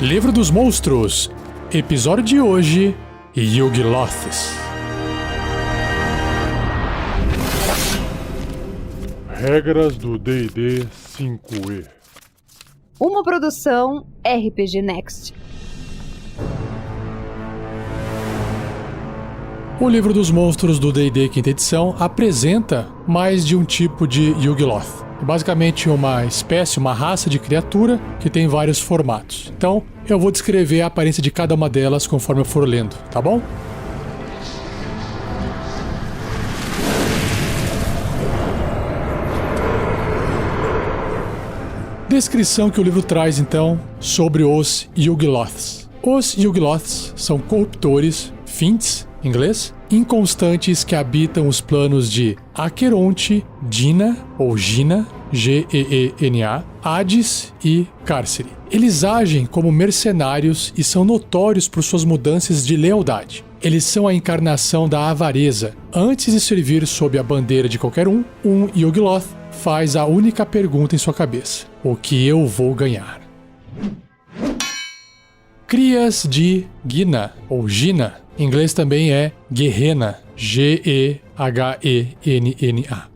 Livro dos Monstros, episódio de hoje, Yugoloths. Regras do D&D 5e. Uma produção RPG Next. O Livro dos Monstros do D&D quinta edição apresenta mais de um tipo de Yugoloth. É basicamente uma espécie, uma raça de criatura que tem vários formatos. Então, eu vou descrever a aparência de cada uma delas conforme eu for lendo, tá bom? Descrição que o livro traz, então, sobre os Yugoloths. Os Yugoloths são corruptores, Fiends, em inglês, inconstantes que habitam os planos de Aqueronte, Dina, ou Gina, G-E-E-N-A, Hades e Cárcere. Eles agem como mercenários e são notórios por suas mudanças de lealdade. Eles são a encarnação da avareza. Antes de servir sob a bandeira de qualquer um Yugoloth faz a única pergunta em sua cabeça: o que eu vou ganhar? Crias de Gina, ou Gina, em inglês também é Gehenna, G-E-H-E-N-N-A,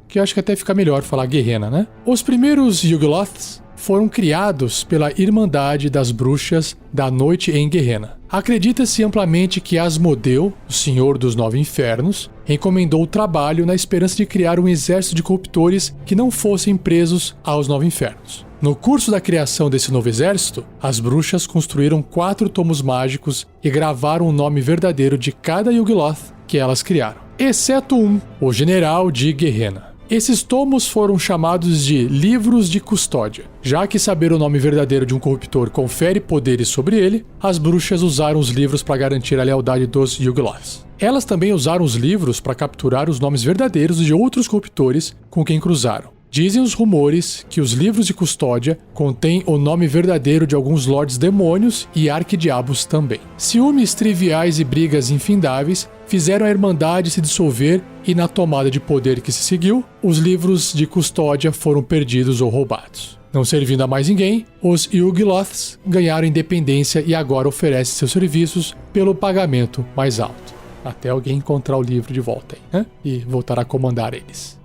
que eu acho que até fica melhor falar Gehenna, né? Os primeiros Yugoloths foram criados pela Irmandade das Bruxas da Noite em Gehenna. Acredita-se amplamente que Asmodeu, o Senhor dos Nove Infernos, encomendou o trabalho na esperança de criar um exército de corruptores que não fossem presos aos Nove Infernos. No curso da criação desse novo exército, as bruxas construíram 4 tomos mágicos e gravaram o nome verdadeiro de cada Yugoloth que elas criaram, exceto um, o General de Gehenna. Esses tomos foram chamados de Livros de Custódia. Já que saber o nome verdadeiro de um corruptor confere poderes sobre ele, as bruxas usaram os livros para garantir a lealdade dos Yugoloths. Elas também usaram os livros para capturar os nomes verdadeiros de outros corruptores com quem cruzaram. Dizem os rumores que os livros de custódia contêm o nome verdadeiro de alguns lordes demônios e arquidiabos também. Ciúmes triviais e brigas infindáveis fizeram a Irmandade se dissolver e na tomada de poder que se seguiu, os livros de custódia foram perdidos ou roubados. Não servindo a mais ninguém, os Yugoloths ganharam independência e agora oferecem seus serviços pelo pagamento mais alto. Até alguém encontrar o livro de volta aí, né? E voltar a comandar eles.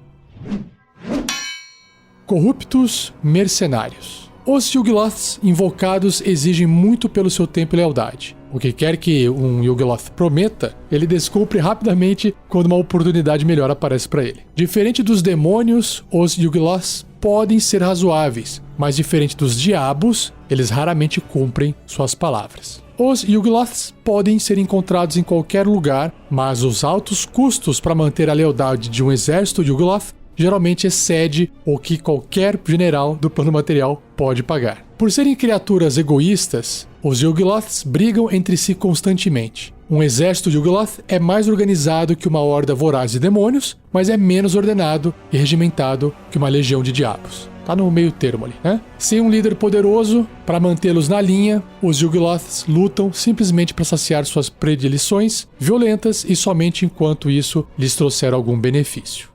Corruptos mercenários. Os Yugoloths invocados exigem muito pelo seu tempo e lealdade. O que quer que um Yugoloth prometa, ele descumpre rapidamente quando uma oportunidade melhor aparece para ele. Diferente dos demônios, os Yugoloths podem ser razoáveis, mas diferente dos diabos, eles raramente cumprem suas palavras. Os Yugoloths podem ser encontrados em qualquer lugar, mas os altos custos para manter a lealdade de um exército Yugoloth geralmente excede o que qualquer general do plano material pode pagar. Por serem criaturas egoístas, os Yugoloths brigam entre si constantemente. Um exército Yugoloth é mais organizado que uma horda voraz de demônios, mas é menos ordenado e regimentado que uma legião de diabos. Tá no meio termo ali, né? Sem um líder poderoso, para mantê-los na linha, os Yugoloths lutam simplesmente para saciar suas predileções violentas e somente enquanto isso lhes trouxer algum benefício.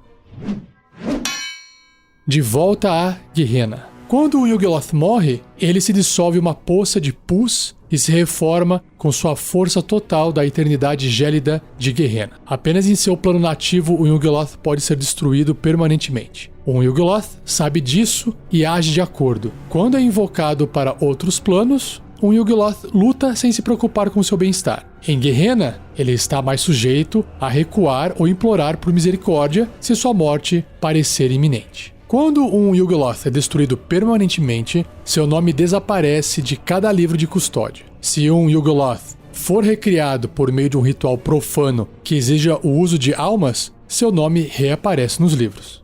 De volta a Gehenna. Quando o Yugoloth morre, ele se dissolve uma poça de pus e se reforma com sua força total da eternidade gélida de Gehenna. Apenas em seu plano nativo o Yugoloth pode ser destruído permanentemente. Um Yugoloth sabe disso e age de acordo. Quando é invocado para outros planos, um Yugoloth luta sem se preocupar com seu bem-estar. Em Gehenna, ele está mais sujeito a recuar ou implorar por misericórdia se sua morte parecer iminente. Quando um Yugoloth é destruído permanentemente, seu nome desaparece de cada livro de custódia. Se um Yugoloth for recriado por meio de um ritual profano que exija o uso de almas, seu nome reaparece nos livros.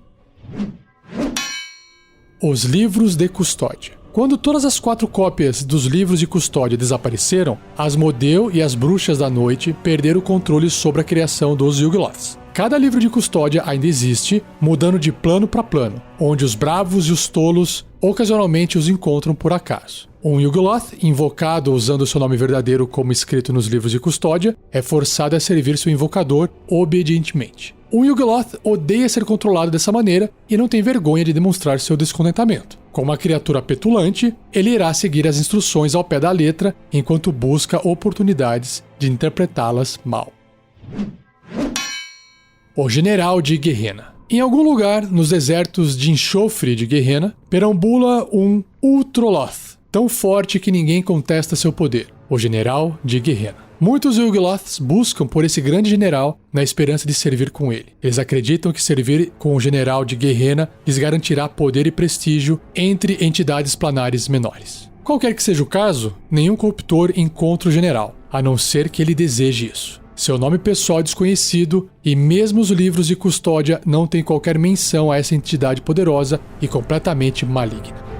Os livros de custódia. Quando todas as 4 cópias dos livros de custódia desapareceram, Asmodeu e as Bruxas da Noite perderam o controle sobre a criação dos Yugoloths. Cada livro de custódia ainda existe, mudando de plano para plano, onde os bravos e os tolos ocasionalmente os encontram por acaso. Um Yugoloth, invocado usando seu nome verdadeiro como escrito nos livros de custódia, é forçado a servir seu invocador obedientemente. Um Yugoloth odeia ser controlado dessa maneira e não tem vergonha de demonstrar seu descontentamento. Como uma criatura petulante, ele irá seguir as instruções ao pé da letra enquanto busca oportunidades de interpretá-las mal. O General de Gehenna. Em algum lugar nos desertos de enxofre de Gehenna, perambula um Ultroloth, tão forte que ninguém contesta seu poder, o General de Gehenna. Muitos Yugoloths buscam por esse grande general na esperança de servir com ele. Eles acreditam que servir com o General de Gehenna lhes garantirá poder e prestígio entre entidades planares menores. Qualquer que seja o caso, nenhum corruptor encontra o general, a não ser que ele deseje isso. Seu nome pessoal é desconhecido e mesmo os livros de custódia não têm qualquer menção a essa entidade poderosa e completamente maligna.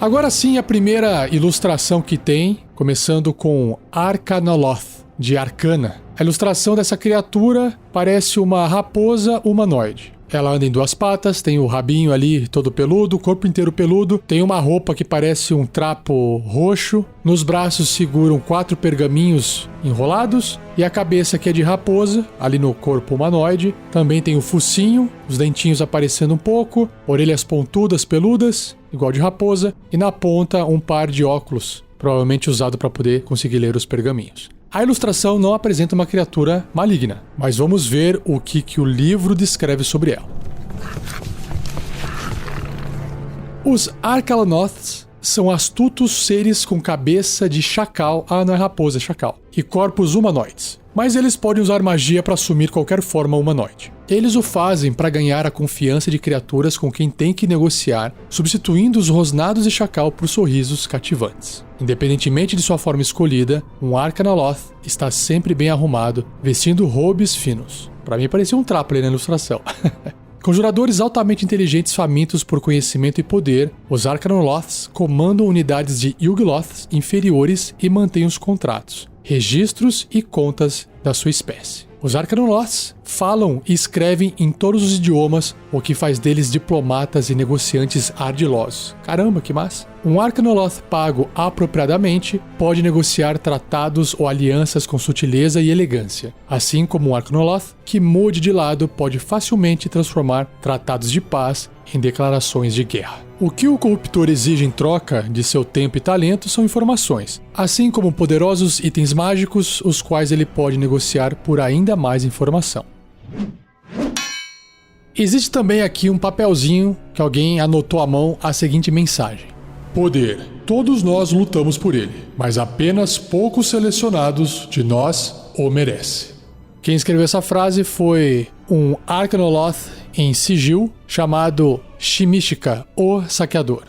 Agora sim, a primeira ilustração que tem, começando com Arcanoloth, de Arcana. A ilustração dessa criatura parece uma raposa humanoide. Ela anda em duas patas, tem o rabinho ali todo peludo, o corpo inteiro peludo, tem uma roupa que parece um trapo roxo, nos braços seguram 4 pergaminhos enrolados e a cabeça que é de raposa, ali no corpo humanoide, também tem o focinho, os dentinhos aparecendo um pouco, orelhas pontudas, peludas, igual de raposa, e na ponta um par de óculos, provavelmente usado para poder conseguir ler os pergaminhos. A ilustração não apresenta uma criatura maligna, mas vamos ver o que o livro descreve sobre ela. Os Arcanoths são astutos seres com cabeça de chacal, não é raposa, é chacal, e corpos humanoides. Mas eles podem usar magia para assumir qualquer forma humanoide. Eles o fazem para ganhar a confiança de criaturas com quem tem que negociar, substituindo os rosnados de chacal por sorrisos cativantes. Independentemente de sua forma escolhida, um Arcanoloth está sempre bem arrumado, vestindo robes finos. Para mim parecia um trapo ali na ilustração. Conjuradores altamente inteligentes famintos por conhecimento e poder, os Arcanoloths comandam unidades de Yugoloths inferiores e mantêm os contratos, registros e contas da sua espécie. Os Arcanoloths falam e escrevem em todos os idiomas, o que faz deles diplomatas e negociantes ardilosos. Caramba, que massa! Um Arcanoloth pago apropriadamente pode negociar tratados ou alianças com sutileza e elegância, assim como um Arcanoloth que mude de lado pode facilmente transformar tratados de paz em declarações de guerra. O que o corruptor exige em troca de seu tempo e talento são informações, assim como poderosos itens mágicos, os quais ele pode negociar por ainda mais informação. Existe também aqui um papelzinho que alguém anotou à mão a seguinte mensagem: poder. Todos nós lutamos por ele, mas apenas poucos selecionados de nós o merecem. Quem escreveu essa frase foi um Arcanoloth em sigil chamado Shimishika, o Saqueador.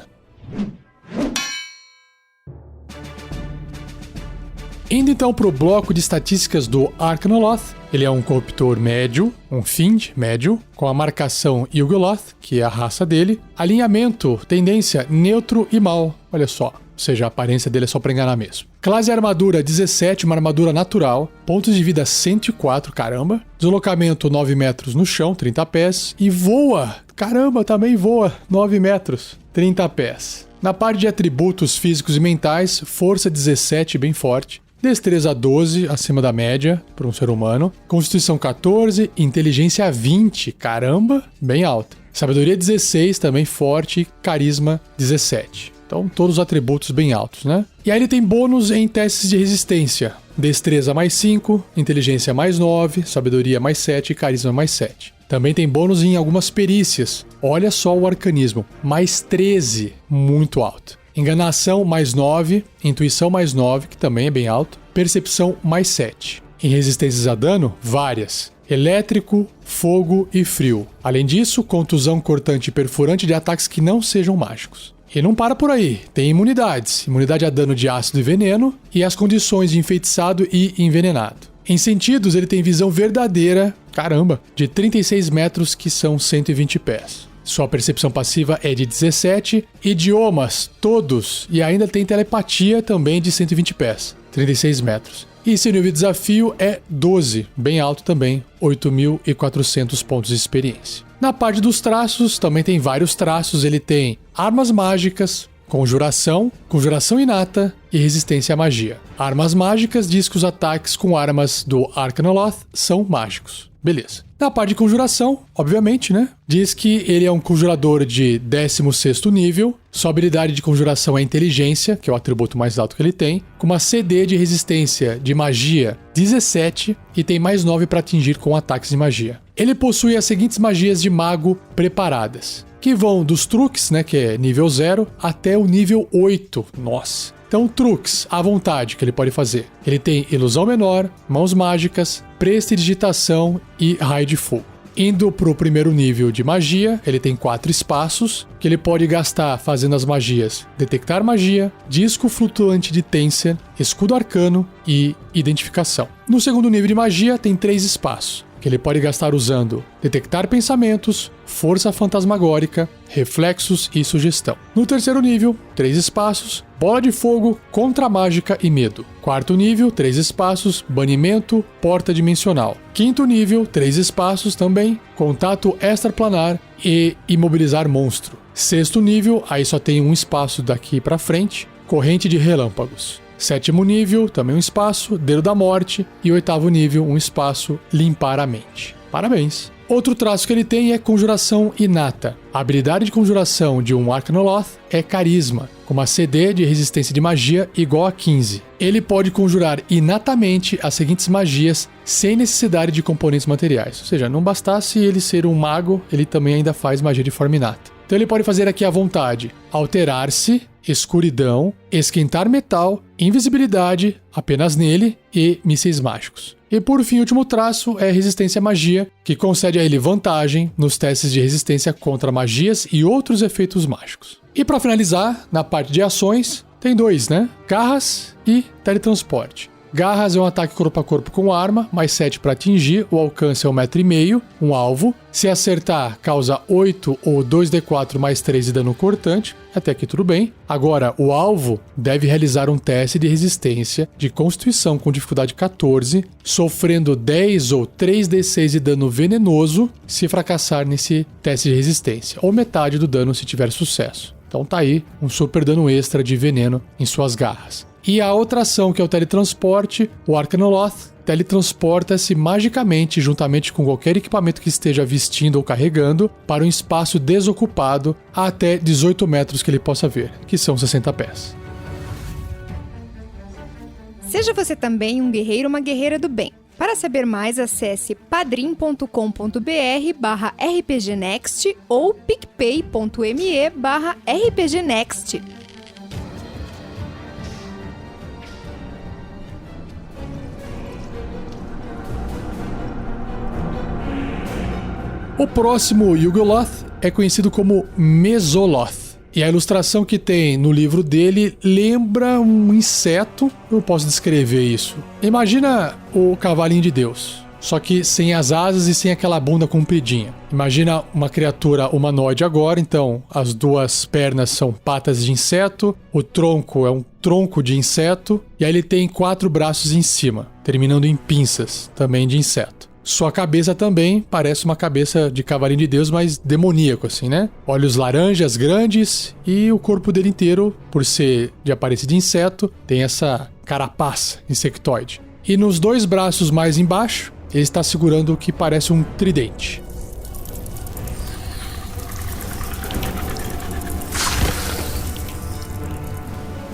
Indo então para o bloco de estatísticas do Arcanoloth, ele é um corruptor médio, um Fiend médio, com a marcação Yugoloth, que é a raça dele, alinhamento, tendência neutro e mal, olha só, ou seja, a aparência dele é só para enganar mesmo. Classe armadura 17, uma armadura natural, pontos de vida 104, caramba, deslocamento 9 metros no chão, 30 pés, e voa, caramba, também voa, 9 metros, 30 pés. Na parte de atributos físicos e mentais, força 17, bem forte, destreza 12, acima da média para um ser humano, constituição 14, inteligência 20, caramba, bem alta. Sabedoria 16, também forte, carisma 17. Então, todos os atributos bem altos, né? E aí ele tem bônus em testes de resistência. Destreza mais 5, inteligência mais 9, sabedoria mais 7 e carisma mais 7. Também tem bônus em algumas perícias. Olha só o arcanismo. Mais 13, muito alto. Enganação mais 9, intuição mais 9, que também é bem alto. Percepção mais 7. Em resistências a dano, várias. Elétrico, fogo e frio. Além disso, contusão cortante e perfurante de ataques que não sejam mágicos. E não para por aí, tem imunidades, imunidade a dano de ácido e veneno e as condições de enfeitiçado e envenenado. Em sentidos, ele tem visão verdadeira, caramba, de 36 metros, que são 120 pés. Sua percepção passiva é de 17, idiomas, todos, e ainda tem telepatia também de 120 pés, 36 metros. E seu nível de desafio é 12, bem alto também, 8.400 pontos de experiência. Na parte dos traços, também tem vários traços. Ele tem armas mágicas, conjuração, conjuração inata e resistência à magia. Armas mágicas diz que os ataques com armas do Arcanoloth são mágicos. Beleza. Na parte de conjuração, obviamente, né? Diz que ele é um conjurador de 16º nível, sua habilidade de conjuração é inteligência, que é o atributo mais alto que ele tem, com uma CD de resistência de magia 17 e tem mais 9 para atingir com ataques de magia. Ele possui as seguintes magias de mago preparadas, que vão dos truques, né, que é nível 0, até o nível 8. Nossa! Então, truques à vontade que ele pode fazer. Ele tem ilusão menor, mãos mágicas, prestidigitação e raio de fogo. Indo para o primeiro nível de magia, ele tem 4 espaços que ele pode gastar fazendo as magias Detectar Magia, Disco Flutuante de Tensor, Escudo Arcano e Identificação. No segundo nível de magia, tem 3 espaços que ele pode gastar usando Detectar Pensamentos, Força Fantasmagórica, Reflexos e Sugestão. No terceiro nível, 3 espaços, Bola de Fogo, Contra-Mágica e Medo. Quarto nível, 3 espaços, Banimento, Porta Dimensional. Quinto nível, 3 espaços também, Contato Extraplanar e Imobilizar Monstro. Sexto nível, aí só tem um espaço daqui pra frente, Corrente de Relâmpagos. Sétimo nível, também um espaço, Dedo da Morte. E oitavo nível, um espaço, Limpar a Mente. Parabéns! Outro traço que ele tem é Conjuração Inata. A habilidade de conjuração de um Arcanoloth é Carisma, com uma CD de resistência de magia igual a 15. Ele pode conjurar inatamente as seguintes magias sem necessidade de componentes materiais. Ou seja, não bastasse ele ser um mago, ele também ainda faz magia de forma inata. Então ele pode fazer aqui à vontade: Alterar-se, Escuridão, Esquentar Metal, Invisibilidade, apenas nele, e Mísseis Mágicos. E por fim, o último traço é Resistência à Magia, que concede a ele vantagem nos testes de resistência contra magias e outros efeitos mágicos. E para finalizar, na parte de ações, tem 2, né? Garras e Teletransporte. Garras é um ataque corpo a corpo com arma, mais 7 para atingir, o alcance é 1,5 m, um alvo. Se acertar, causa 8 ou 2d4 mais 3 de dano cortante, até aqui tudo bem. Agora, o alvo deve realizar um teste de resistência de Constituição com dificuldade 14, sofrendo 10 ou 3d6 de dano venenoso se fracassar nesse teste de resistência, ou metade do dano se tiver sucesso. Então tá aí um super dano extra de veneno em suas garras. E a outra ação, que é o teletransporte, o Arcanoloth teletransporta-se magicamente, juntamente com qualquer equipamento que esteja vestindo ou carregando, para um espaço desocupado a até 18 metros que ele possa ver, que são 60 pés. Seja você também um guerreiro ou uma guerreira do bem. Para saber mais, acesse padrim.com.br/rpgnext ou picpay.me/rpgnext. O próximo Yugoloth é conhecido como Mesoloth. E a ilustração que tem no livro dele lembra um inseto. Eu posso descrever isso. Imagina o cavalinho de Deus, só que sem as asas e sem aquela bunda compridinha. Imagina uma criatura humanoide agora, então as 2 pernas são patas de inseto, o tronco é um tronco de inseto, e aí ele tem 4 braços em cima, terminando em pinças, também de inseto. Sua cabeça também parece uma cabeça de cavalinho de Deus, mas demoníaco assim, né? Olhos laranjas grandes e o corpo dele inteiro, por ser de aparência de inseto, tem essa carapaça insectoide. E nos 2 braços mais embaixo, ele está segurando o que parece um tridente.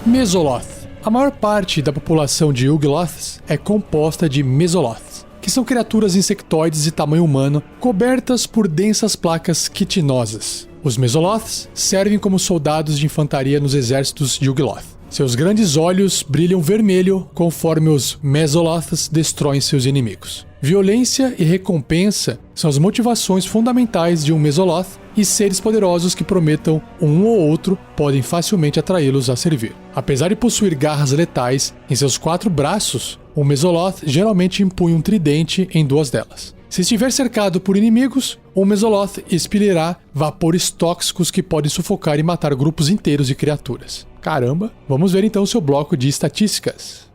Mesoloth. A maior parte da população de Yugoloths é composta de Mesoloths, que são criaturas insectoides de tamanho humano, cobertas por densas placas quitinosas. Os Mesoloths servem como soldados de infantaria nos exércitos de Yugoloth. Seus grandes olhos brilham vermelho conforme os Mesoloths destroem seus inimigos. Violência e recompensa são as motivações fundamentais de um Mesoloth, e seres poderosos que prometam um ou outro podem facilmente atraí-los a servir. Apesar de possuir garras letais em seus 4 braços, o Mesoloth geralmente impunha um tridente em 2 delas. Se estiver cercado por inimigos, o Mesoloth expelirá vapores tóxicos que podem sufocar e matar grupos inteiros de criaturas. Caramba! Vamos ver então o seu bloco de estatísticas.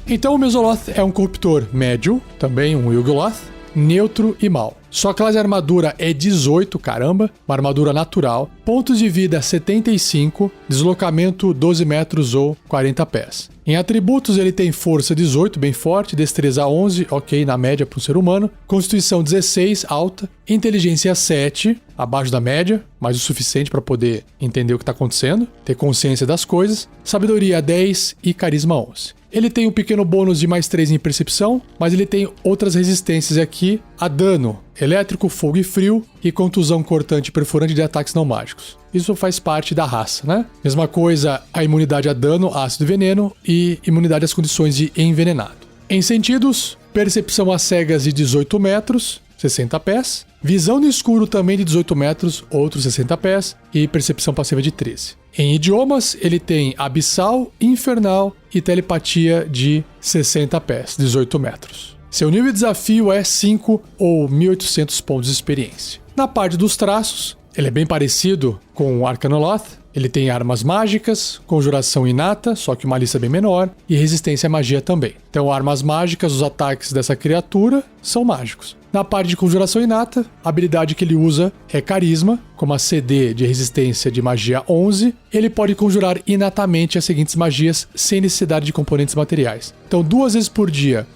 Então o Mesoloth é um corruptor médio, também um Yugoloth, neutro e mal. Sua classe de armadura é 18, caramba, uma armadura natural. Pontos de vida 75, deslocamento 12 metros ou 40 pés. Em atributos ele tem força 18, bem forte, destreza 11, ok, na média para um ser humano. Constituição 16, alta. Inteligência 7, abaixo da média, mas o suficiente para poder entender o que está acontecendo, ter consciência das coisas. Sabedoria 10 e carisma 11. Ele tem um pequeno bônus de mais 3 em percepção, mas ele tem outras resistências aqui a dano elétrico, fogo e frio e contusão cortante e perfurante de ataques não mágicos. Isso faz parte da raça, né? Mesma coisa a imunidade a dano, ácido e veneno e imunidade às condições de envenenado. Em sentidos, percepção às cegas de 18 metros, 60 pés. Visão no escuro também de 18 metros, outros 60 pés. E percepção passiva de 13. Em idiomas, ele tem abissal, infernal e telepatia de 60 pés, 18 metros. Seu nível de desafio é 5 ou 1.800 pontos de experiência. Na parte dos traços, ele é bem parecido com o Arcanoloth. Ele tem armas mágicas, conjuração inata, só que uma lista bem menor, e resistência à magia também. Então, armas mágicas, os ataques dessa criatura são mágicos. Na parte de conjuração inata, a habilidade que ele usa é carisma, com uma CD de resistência de magia 11. Ele pode conjurar inatamente as seguintes magias sem necessidade de componentes materiais. Então, 2 vezes por dia,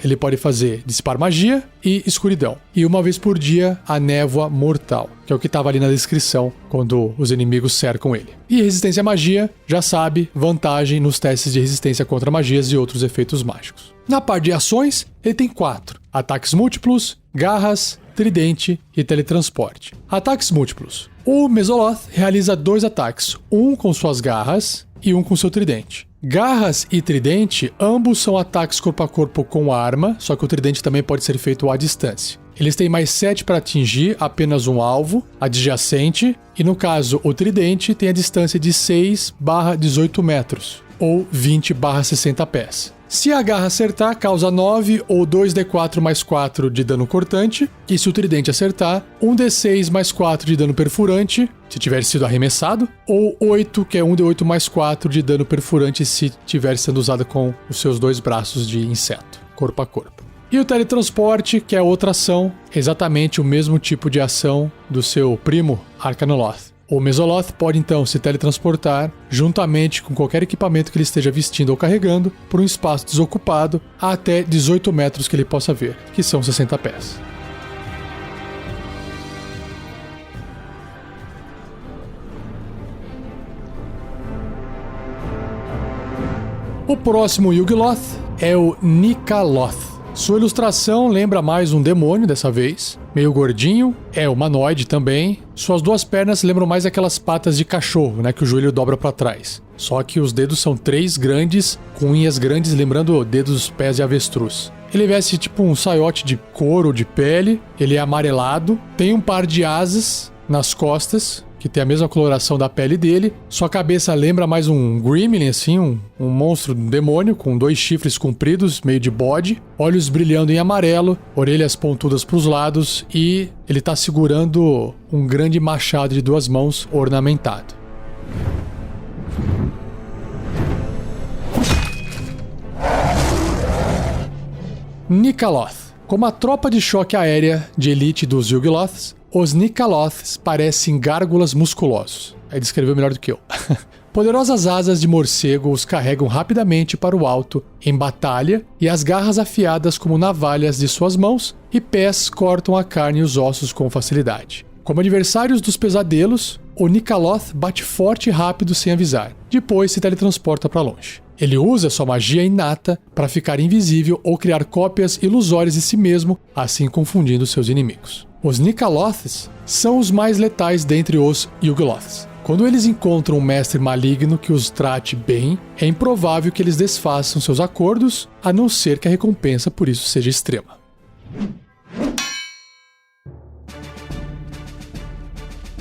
ele pode fazer dissipar magia e escuridão. E 1 vez por dia, a névoa mortal, que é o que estava ali na descrição quando os inimigos cercam ele. E resistência à magia, já sabe, vantagem nos testes de resistência contra magias e outros efeitos mágicos. Na parte de ações, ele tem 4. Ataques múltiplos, garras, tridente e teletransporte. Ataques múltiplos. O Mesoloth realiza 2 ataques, um com suas garras e um com seu tridente. Garras e tridente, ambos são ataques corpo a corpo com arma, só que o tridente também pode ser feito à distância. Eles têm mais 7 para atingir apenas um alvo, adjacente, e no caso o tridente tem a distância de 6/18 metros, ou 20/60 pés. Se a garra acertar, causa 9 ou 2d4 mais 4 de dano cortante, e se o tridente acertar, 1d6 mais 4 de dano perfurante, se tiver sido arremessado, ou 8, que é 1d8 mais 4 de dano perfurante se tiver sendo usado com os seus 2 braços de inseto, corpo a corpo. E o teletransporte, que é outra ação, exatamente o mesmo tipo de ação do seu primo Arcanoloth. O Mesoloth pode então se teletransportar, juntamente com qualquer equipamento que ele esteja vestindo ou carregando, por um espaço desocupado a até 18 metros que ele possa ver, que são 60 pés. O próximo Yugoloth é o Nikaloth. Sua ilustração lembra mais um demônio dessa vez, meio gordinho, é humanoide também. Suas 2 pernas lembram mais aquelas patas de cachorro, né, que o joelho dobra para trás. Só que os dedos são 3 grandes, com unhas grandes lembrando dedos dos pés de avestruz. Ele veste tipo um saiote de couro, de pele, ele é amarelado, tem um par de asas nas costas, que tem a mesma coloração da pele dele. Sua cabeça lembra mais um gremlin, assim, um monstro, um demônio, com 2 chifres compridos, meio de bode, olhos brilhando em amarelo, orelhas pontudas para os lados, e ele está segurando um grande machado de 2 mãos ornamentado. Nikaloth. Como a tropa de choque aérea de elite dos Yugoloths, os Nikaloths parecem gárgulas musculosos. Aí descreveu melhor do que eu. Poderosas asas de morcego os carregam rapidamente para o alto em batalha, e as garras afiadas como navalhas de suas mãos e pés cortam a carne e os ossos com facilidade. Como adversários dos pesadelos, o Nikaloth bate forte e rápido sem avisar. Depois se teletransporta para longe. Ele usa sua magia inata para ficar invisível ou criar cópias ilusórias de si mesmo, assim confundindo seus inimigos. Os Nikaloths são os mais letais dentre os Yugoloths. Quando eles encontram um mestre maligno que os trate bem, é improvável que eles desfaçam seus acordos, a não ser que a recompensa por isso seja extrema.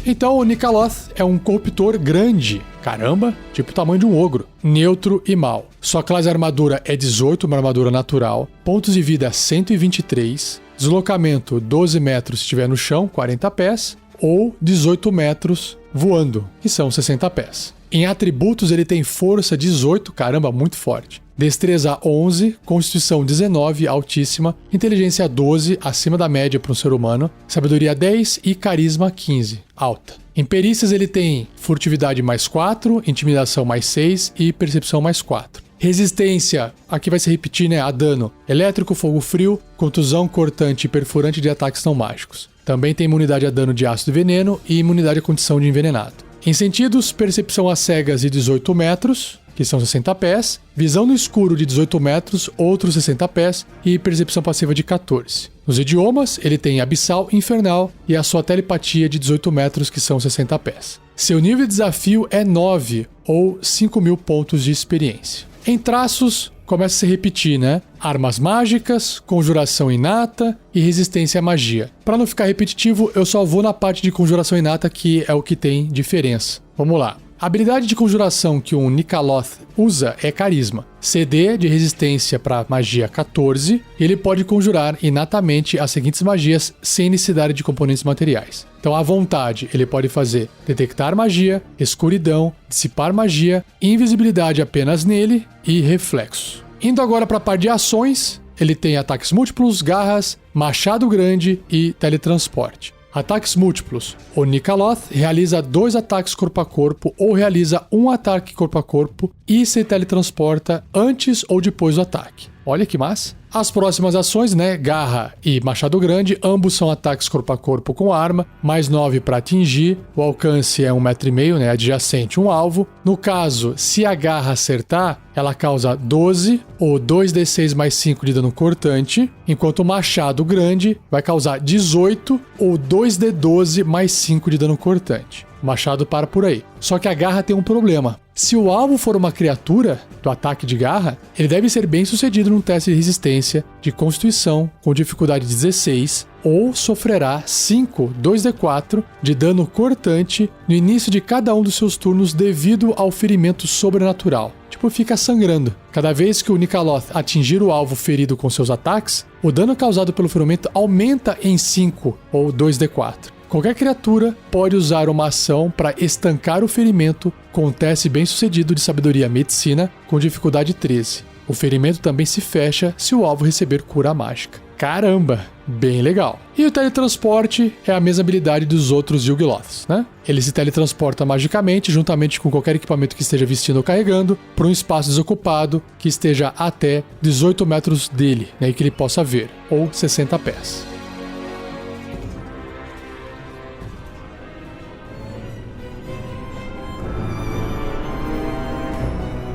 Então o Nikaloth é um corruptor grande, caramba, tipo o tamanho de um ogro, neutro e mau. Sua classe de armadura é 18, uma armadura natural, pontos de vida 123, deslocamento 12 metros se estiver no chão, 40 pés, ou 18 metros voando, que são 60 pés. Em atributos, ele tem força 18, caramba, muito forte. Destreza 11, Constituição 19, altíssima, Inteligência 12, acima da média para um ser humano, Sabedoria 10 e Carisma 15, alta. Em perícias ele tem Furtividade mais 4, Intimidação mais 6 e Percepção mais 4. Resistência, aqui vai se repetir, né, a dano elétrico, fogo frio, contusão, cortante e perfurante de ataques não mágicos. Também tem imunidade a dano de ácido e veneno e imunidade à condição de envenenado. Em sentidos, percepção às cegas de 18 metros, que são 60 pés, visão no escuro de 18 metros, outros 60 pés, e percepção passiva de 14. Nos idiomas, ele tem abissal, infernal e a sua telepatia de 18 metros, que são 60 pés. Seu nível de desafio é 9, ou 5.000 pontos de experiência. Em traços, começa a se repetir, né? Armas mágicas, conjuração inata e resistência à magia. Para não ficar repetitivo, eu só vou na parte de conjuração inata, que é o que tem diferença. Vamos lá. A habilidade de conjuração que um Nikaloth usa é Carisma. CD de resistência para magia 14, e ele pode conjurar inatamente as seguintes magias sem necessidade de componentes materiais. Então, à vontade, ele pode fazer detectar magia, escuridão, dissipar magia, invisibilidade apenas nele e reflexo. Indo agora para a parte de ações, ele tem ataques múltiplos, garras, machado grande e teletransporte. Ataques múltiplos. O Nikaloth realiza 2 ataques corpo a corpo ou realiza um ataque corpo a corpo e se teletransporta antes ou depois do ataque. Olha que massa. As próximas ações, né? Garra e machado grande, ambos são ataques corpo a corpo com arma, mais 9 para atingir, o alcance é 1,5 m, né? Adjacente um alvo. No caso, se a garra acertar, ela causa 12 ou 2d6 mais 5 de dano cortante, enquanto o machado grande vai causar 18 ou 2d12 mais 5 de dano cortante. O machado para por aí. Só que a garra tem um problema. Se o alvo for uma criatura do ataque de garra, ele deve ser bem sucedido num teste de resistência de constituição com dificuldade 16 ou sofrerá 5 2d4 de dano cortante no início de cada um dos seus turnos devido ao ferimento sobrenatural. Tipo, fica sangrando. Cada vez que o Nikaloth atingir o alvo ferido com seus ataques, o dano causado pelo ferimento aumenta em 5 ou 2d4. Qualquer criatura pode usar uma ação para estancar o ferimento com um teste bem sucedido de sabedoria medicina com dificuldade 13. O ferimento também se fecha se o alvo receber cura mágica. Caramba, bem legal. E o teletransporte é a mesma habilidade dos outros Yugoloths, né? Ele se teletransporta magicamente, juntamente com qualquer equipamento que esteja vestindo ou carregando, para um espaço desocupado que esteja até 18 metros dele, né, e que ele possa ver, ou 60 pés.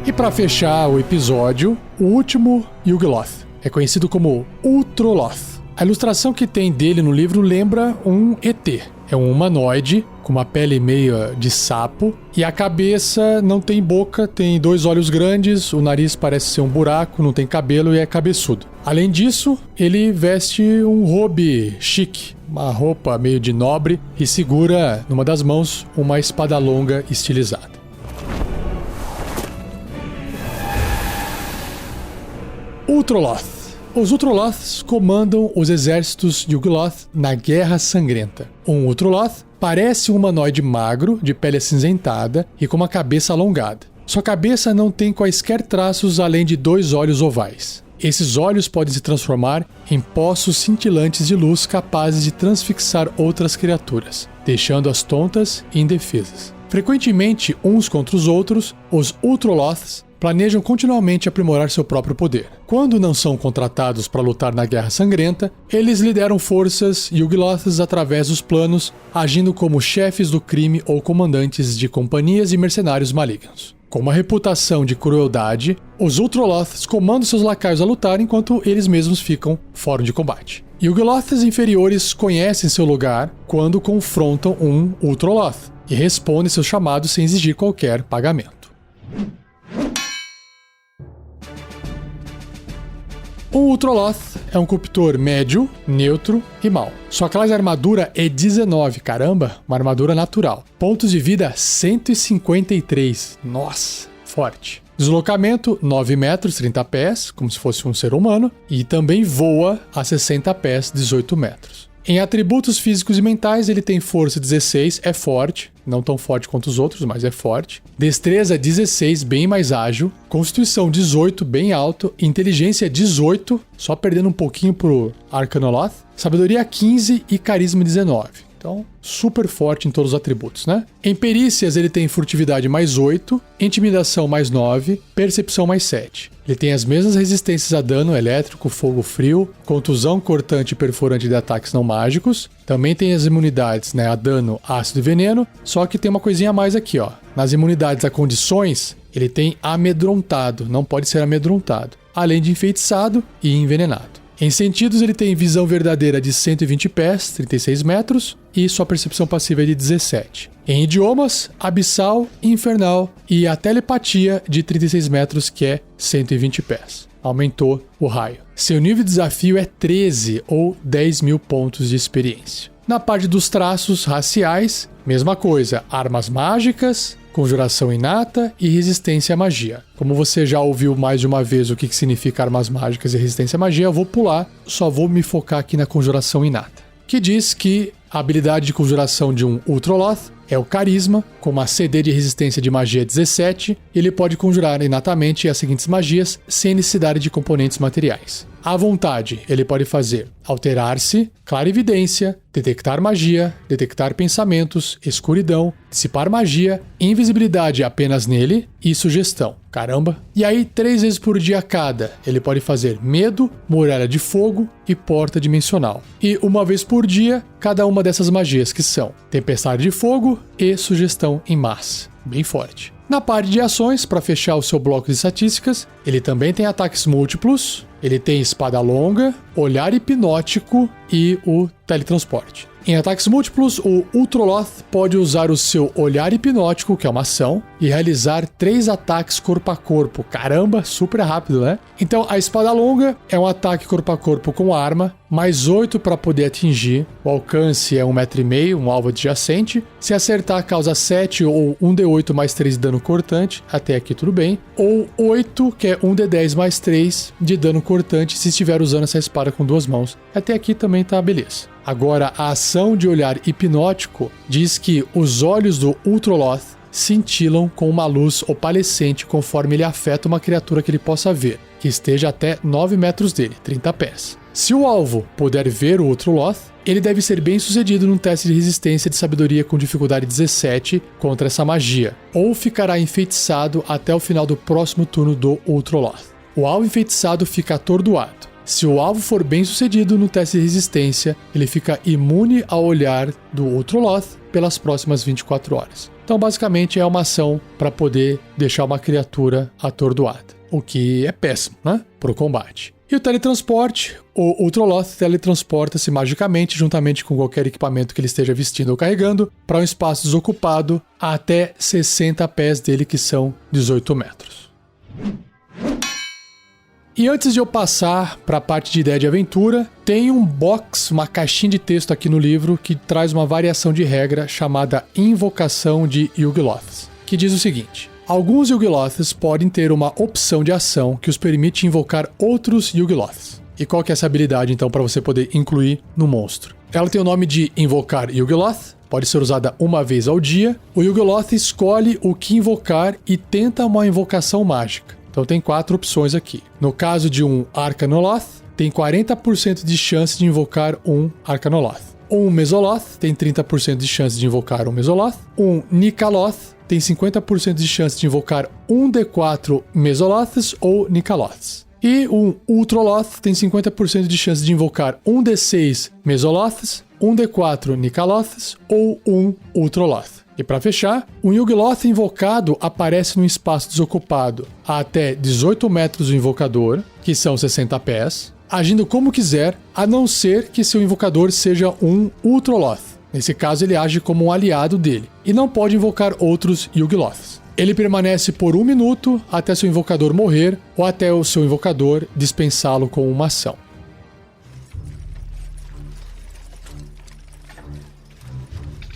E para fechar o episódio, o último Yugoloth é conhecido como Utroloth. A ilustração que tem dele no livro lembra um ET. É um humanoide com uma pele meio de sapo e a cabeça não tem boca, tem 2 olhos grandes, o nariz parece ser um buraco, não tem cabelo e é cabeçudo. Além disso, ele veste um robe chique, uma roupa meio de nobre e segura numa das mãos uma espada longa estilizada. Utroloth. Os Utroloths comandam os exércitos de Yugoloth na Guerra Sangrenta. Um Utroloth parece um humanoide magro, de pele acinzentada e com uma cabeça alongada. Sua cabeça não tem quaisquer traços além de 2 olhos ovais. Esses olhos podem se transformar em poços cintilantes de luz capazes de transfixar outras criaturas, deixando-as tontas e indefesas. Frequentemente, uns contra os outros, os Utroloths planejam continuamente aprimorar seu próprio poder. Quando não são contratados para lutar na Guerra Sangrenta, eles lideram forças Yugoloths através dos planos, agindo como chefes do crime ou comandantes de companhias e mercenários malignos. Com uma reputação de crueldade, os Utroloths comandam seus lacaios a lutar enquanto eles mesmos ficam fora de combate. Yugoloths inferiores conhecem seu lugar quando confrontam um Utroloth e respondem seus chamados sem exigir qualquer pagamento. O Utroloth é um corruptor médio, neutro e mau. Sua classe de armadura é 19, caramba, uma armadura natural. Pontos de vida 153, nossa, forte. Deslocamento 9 metros, 30 pés, como se fosse um ser humano, e também voa a 60 pés, 18 metros. Em atributos físicos e mentais, ele tem força 16, é forte, não tão forte quanto os outros, mas é forte. Destreza 16, bem mais ágil. Constituição 18, bem alto. Inteligência 18, só perdendo um pouquinho pro Arcanoloth. Sabedoria 15 e carisma 19. Então, super forte em todos os atributos, né? Em perícias, ele tem furtividade mais 8, intimidação mais 9, percepção mais 7. Ele tem as mesmas resistências a dano elétrico, fogo, frio, contusão, cortante e perfurante de ataques não mágicos. Também tem as imunidades, né, a dano, ácido e veneno, só que tem uma coisinha a mais aqui, ó. Nas imunidades a condições, ele tem amedrontado, não pode ser amedrontado, além de enfeitiçado e envenenado. Em sentidos, ele tem visão verdadeira de 120 pés, 36 metros, e sua percepção passiva é de 17. Em idiomas, abissal, infernal e a telepatia de 36 metros, que é 120 pés. Aumentou o raio. Seu nível de desafio é 13 ou 10 mil pontos de experiência. Na parte dos traços raciais, mesma coisa, armas mágicas, conjuração inata e resistência à magia. Como você já ouviu mais de uma vez o que significa armas mágicas e resistência à magia, eu vou pular, só vou me focar aqui na conjuração inata, que diz que a habilidade de conjuração de um Ultroloth é o carisma, com uma CD de resistência de magia 17, e ele pode conjurar inatamente as seguintes magias sem necessidade de componentes materiais. À vontade, ele pode fazer alterar-se, clarividência, detectar magia, detectar pensamentos, escuridão, dissipar magia, invisibilidade apenas nele e sugestão. Caramba! E aí, 3 vezes por dia cada, ele pode fazer medo, muralha de fogo e porta dimensional. E uma vez por dia, cada uma dessas magias que são tempestade de fogo e sugestão em massa. Bem forte. Na parte de ações, para fechar o seu bloco de estatísticas, ele também tem ataques múltiplos, ele tem espada longa, olhar hipnótico e o teletransporte. Em ataques múltiplos, o Ultroloth pode usar o seu olhar hipnótico, que é uma ação, e realizar 3 ataques corpo a corpo. Caramba, super rápido, né? Então, a espada longa é um ataque corpo a corpo com arma, mais 8 para poder atingir. O alcance é 1,5 m, um alvo adjacente. Se acertar, causa 7 ou 1d8 mais 3 de dano cortante. Até aqui tudo bem. Ou 8, que é 1d10 mais 3 de dano cortante se estiver usando essa espada com 2 mãos. Até aqui também tá beleza. Agora, a ação de olhar hipnótico diz que os olhos do Ultroloth cintilam com uma luz opalescente conforme ele afeta uma criatura que ele possa ver, que esteja até 9 metros dele, 30 pés. Se o alvo puder ver o Ultroloth, ele deve ser bem sucedido num teste de resistência de sabedoria com dificuldade 17 contra essa magia, ou ficará enfeitiçado até o final do próximo turno do Ultroloth. O alvo enfeitiçado fica atordoado. Se o alvo for bem sucedido no teste de resistência, ele fica imune ao olhar do Ultroloth pelas próximas 24 horas. Então, basicamente, é uma ação para poder deixar uma criatura atordoada, o que é péssimo, né, para o combate. E o teletransporte, o Ultroloth teletransporta-se magicamente, juntamente com qualquer equipamento que ele esteja vestindo ou carregando, para um espaço desocupado até 60 pés dele, que são 18 metros. E antes de eu passar para a parte de ideia de aventura, tem um box, uma caixinha de texto aqui no livro que traz uma variação de regra chamada Invocação de Yugoloths, que diz o seguinte: alguns Yugoloths podem ter uma opção de ação que os permite invocar outros Yugoloths. E qual que é essa habilidade, então, para você poder incluir no monstro? Ela tem o nome de Invocar Yugoloth, pode ser usada uma vez ao dia. O Yugoloth escolhe o que invocar e tenta uma invocação mágica. Então tem 4 opções aqui. No caso de um Arcanoloth, tem 40% de chance de invocar um Arcanoloth. Um Mesoloth tem 30% de chance de invocar um Mesoloth. Um Nikaloth tem 50% de chance de invocar um D4 Mesoloths ou Nikaloths. E um Ultroloth tem 50% de chance de invocar um D6 Mesoloths, um D4 Nikaloths ou um Ultroloth. E para fechar, um Yugoloth invocado aparece num espaço desocupado a até 18 metros do invocador, que são 60 pés, agindo como quiser, a não ser que seu invocador seja um Ultroloth. Nesse caso, ele age como um aliado dele, e não pode invocar outros Yugoloths. Ele permanece por 1 minuto até seu invocador morrer, ou até o seu invocador dispensá-lo com uma ação.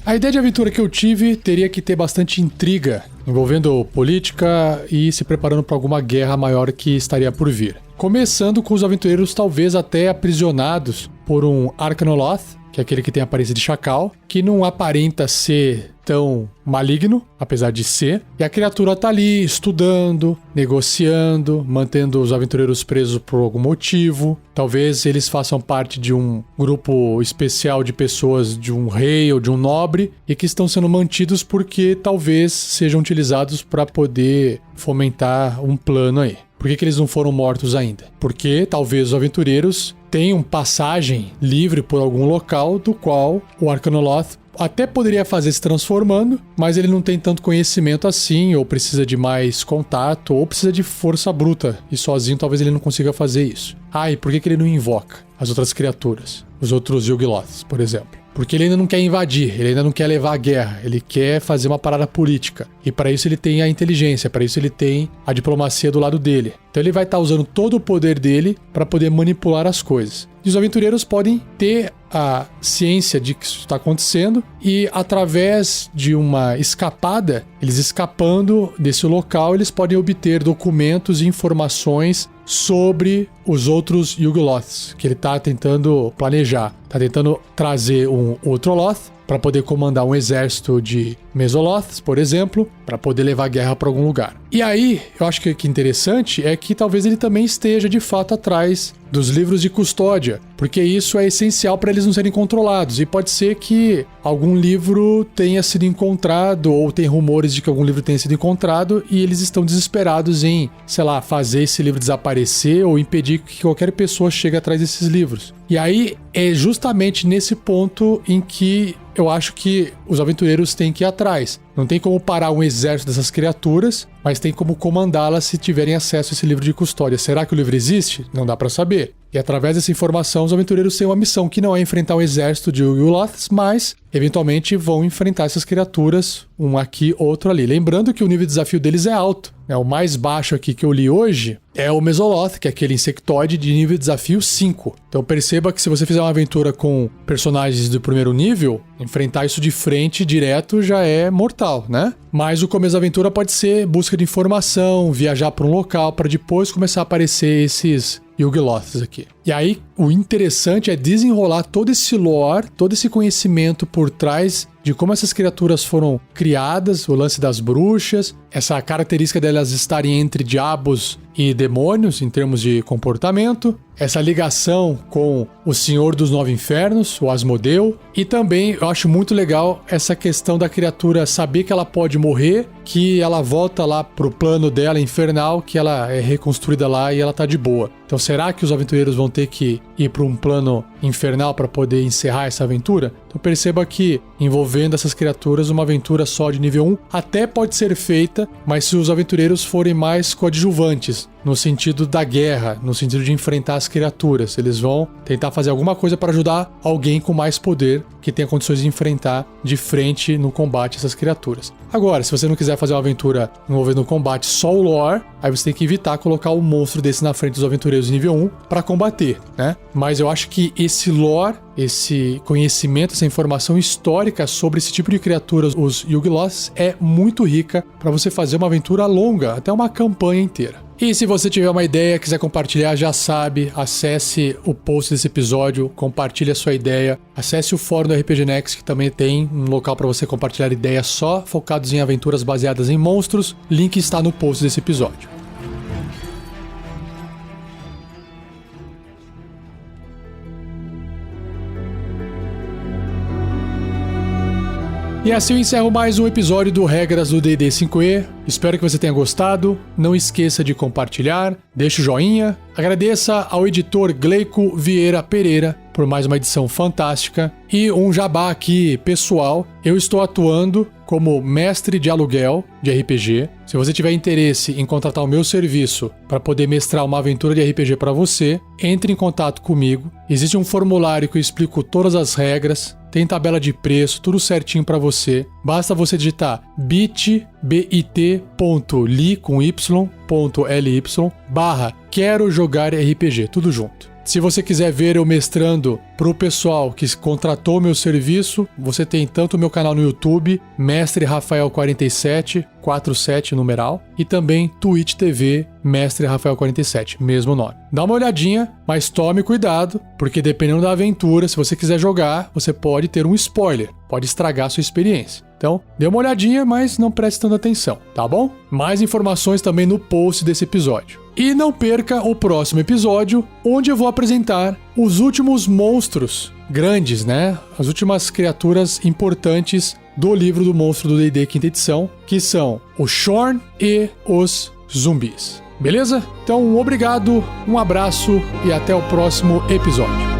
A ideia de aventura que eu tive teria que ter bastante intriga, envolvendo política e se preparando para alguma guerra maior que estaria por vir. Começando com os aventureiros talvez até aprisionados por um Arcanoloth, que é aquele que tem a aparência de chacal, que não aparenta ser tão maligno, apesar de ser, e a criatura tá ali estudando, negociando, mantendo os aventureiros presos por algum motivo. Talvez eles façam parte de um grupo especial de pessoas de um rei ou de um nobre e que estão sendo mantidos porque talvez sejam utilizados para poder fomentar um plano aí. Por que eles não foram mortos ainda? Porque talvez os aventureiros tenham passagem livre por algum local do qual o Arcanoloth até poderia fazer se transformando, mas ele não tem tanto conhecimento assim, ou precisa de mais contato, ou precisa de força bruta, e sozinho talvez ele não consiga fazer isso. E por que ele não invoca as outras criaturas? Os outros Yugoloths, por exemplo. Porque ele ainda não quer invadir, ele ainda não quer levar a guerra, ele quer fazer uma parada política. E para isso ele tem a inteligência, para isso ele tem a diplomacia do lado dele. Então ele vai estar usando todo o poder dele para poder manipular as coisas. E os aventureiros podem ter a ciência de que isso está acontecendo e através de uma escapada, eles escapando desse local, eles podem obter documentos e informações sobre os outros Yugoloths que ele está tentando planejar. Está tentando trazer um outro Loth para poder comandar um exército de Mesoloths, por exemplo, para poder levar a guerra para algum lugar. E aí, eu acho que interessante é que talvez ele também esteja de fato atrás dos livros de custódia, porque isso é essencial para eles não serem controlados. E pode ser que algum livro tenha sido encontrado, ou tem rumores de que algum livro tenha sido encontrado, e eles estão desesperados em, sei lá, fazer esse livro desaparecer ou impedir que qualquer pessoa chegue atrás desses livros. E aí é justamente nesse ponto em que eu acho que os aventureiros têm que ir atrás. Não tem como parar um exército dessas criaturas, mas tem como comandá-las se tiverem acesso a esse livro de custódia. Será que o livro existe? Não dá pra saber. E através dessa informação, os aventureiros têm uma missão que não é enfrentar um exército de Yugoloths, mas eventualmente vão enfrentar essas criaturas, um aqui, outro ali. Lembrando que o nível de desafio deles é alto. O mais baixo aqui que eu li hoje é o Mesoloth, que é aquele insectoide de nível de desafio 5. Então perceba que se você fizer uma aventura com personagens do primeiro nível, enfrentar isso de frente, direto, já é mortal, né? Mas o começo da aventura pode ser busca de informação, viajar para um local, para depois começar a aparecer esses Yugoloths aqui. E aí, o interessante é desenrolar todo esse lore, todo esse conhecimento por trás de como essas criaturas foram criadas, o lance das bruxas, essa característica delas estarem entre diabos e demônios em termos de comportamento, essa ligação com o Senhor dos Nove Infernos, o Asmodeu, e também eu acho muito legal essa questão da criatura saber que ela pode morrer, que ela volta lá pro plano dela infernal, que ela é reconstruída lá e ela tá de boa. Então será que os aventureiros vão ter que ir para um plano infernal para poder encerrar essa aventura? Então perceba que envolvendo essas criaturas, uma aventura só de nível 1 até pode ser feita, mas se os aventureiros forem mais coadjuvantes, no sentido da guerra, no sentido de enfrentar as criaturas, eles vão tentar fazer alguma coisa para ajudar alguém com mais poder que tenha condições de enfrentar de frente no combate essas criaturas. Agora, se você não quiser fazer uma aventura envolvendo o combate só o lore, aí você tem que evitar colocar um monstro desse na frente dos aventureiros de nível 1 para combater, né? Mas eu acho que esse lore, esse conhecimento, essa informação histórica sobre esse tipo de criaturas, os Yugoloths, é muito rica para você fazer uma aventura longa, até uma campanha inteira. E se você tiver uma ideia, quiser compartilhar, já sabe, acesse o post desse episódio, compartilhe a sua ideia, acesse o fórum do RPG Next, que também tem um local para você compartilhar ideias só focados em aventuras baseadas em monstros, link está no post desse episódio. E assim eu encerro mais um episódio do Regras do D&D 5e. Espero que você tenha gostado. Não esqueça de compartilhar, deixe o joinha. Agradeça ao editor Gleico Vieira Pereira por mais uma edição fantástica. E um jabá aqui pessoal. Eu estou atuando como mestre de aluguel de RPG. Se você tiver interesse em contratar o meu serviço para poder mestrar uma aventura de RPG para você, entre em contato comigo. Existe um formulário que eu explico todas as regras. Tem tabela de preço, tudo certinho para você. Basta você digitar bit.ly/quero jogar RPG, tudo junto. Se você quiser ver eu mestrando pro pessoal que contratou meu serviço, você tem tanto o meu canal no YouTube, Mestre Rafael 47, 47 numeral, e também Twitch TV, Mestre Rafael 47, mesmo nome. Dá uma olhadinha, mas tome cuidado, porque dependendo da aventura, se você quiser jogar, você pode ter um spoiler, pode estragar a sua experiência. Então, dê uma olhadinha, mas não preste tanta atenção, tá bom? Mais informações também no post desse episódio. E não perca o próximo episódio, onde eu vou apresentar os últimos monstros grandes, né? As últimas criaturas importantes do livro do monstro do D&D quinta edição, que são o Shorn e os zumbis. Beleza? Então, obrigado, um abraço e até o próximo episódio.